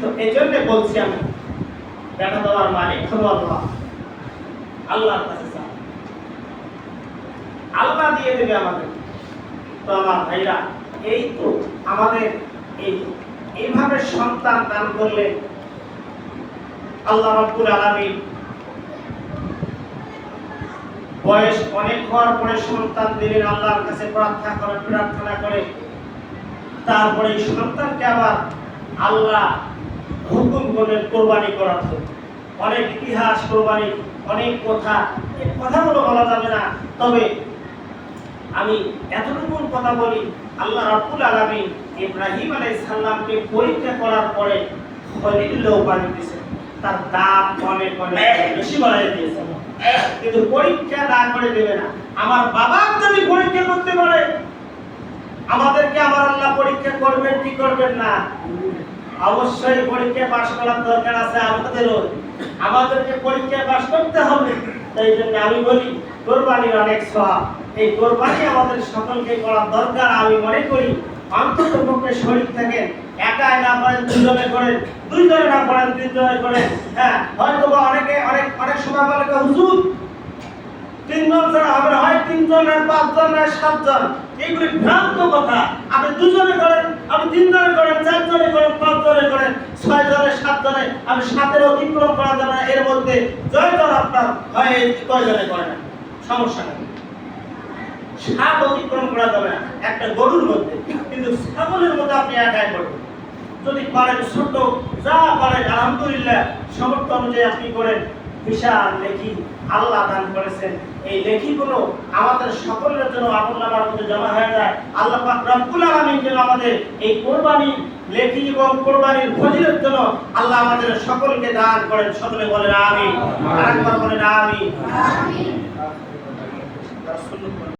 তো এই জন্য বলছি আমি, বেটা দেওয়ার মালিক হলো আল্লাহ। আল্লাহর কাছে চাও, আল্লাহ দিয়ে দেবে আমাদের। তো আমার ভাইরা, এই তো আমাদের এইভাবে সন্তান দান করলে আল্লাহ রাব্বুল আলামিন বয়স অনেক হওয়ার পরে সন্তান দিলেন, আল্লাহর কাছে প্রার্থনা করে তারপরে এই সন্তানকে আবার আল্লাহ হুকুম করলেন কোরবানি করার জন্য। অনেক ইতিহাস, কোরবানি, অনেক কথা, এই কথাগুলো বলা যাবে না, তবে আমি এতটুকু কথা বলি, আল্লাহ রাব্বুল আলামিন ইব্রাহিম আলাইহিস সালামকে পরীক্ষা করার পরে খলিলুল্লাহ উপাধি দিয়েছেন, তার দাম অনেক বেশি বাড়াই দিয়েছেন, কিন্তু পরীক্ষা না করে দেবে না। আমার বাবা যদি পরীক্ষা করতে পারে, আমাদেরকে আমার আল্লাহ পরীক্ষা করবেন কি করবেন না? অবশ্যই পরীক্ষা পাশ করার দরকার আছে আমাদেরকে পরীক্ষা পাশ করতে হবে। তাই জন্য আমি বলি, কোরবানির অনেক সওয়াব, এই কোরবানি আমাদের সকলকে করা দরকার। আমি মনে করি অন্তত পক্ষে শরীর থেকে একাই না পারেন দুজনে করেন, দুইজনে না পারেন তিনজনে করেন। হ্যাঁ, হয়তো অনেক সময় বলে হুজুর তিনজন ছাড়া হবে না, হয় তিনজন আর পাঁচজন আর সাতজন, এইগুলি ভ্রান্ত কথা। আপনি দুজনে করেন, আপনি তিনজনে করেন, চারজনে করেন, পাঁচজনে করেন, ছয়জনে, সাতজনে, আপনি সাতের অতিক্রম করা যাবে না। এর মধ্যে জয়জন আপনার হয় কয়জনে করেন, সমস্যা নেই। সাত অতিক্রম করা যাবে না একটা গরুর মধ্যে, কিন্তু ছাগলের মধ্যে আপনি একাই করবেন। যদি পারেন ছোট, যা পারেন আলহামদুলিল্লাহ সামর্থ্য অনুযায়ী আপনি করেন। বিশাল নেকি আল্লাহ দান করেছেন, এই নেকিগুলো আমাদের সকলের জন্য আমলনামার মধ্যে জমা হয়ে যায়। আল্লাহ পাক রব্বুল আলামিন যেন আমাদের এই কোরবানি নেকি এবং কোরবানির ফজিলত জন্য আল্লাহ আমাদের সকলকে দান করেন। সকলে বলেন আমিন, আরেকবার বলেন আমিন।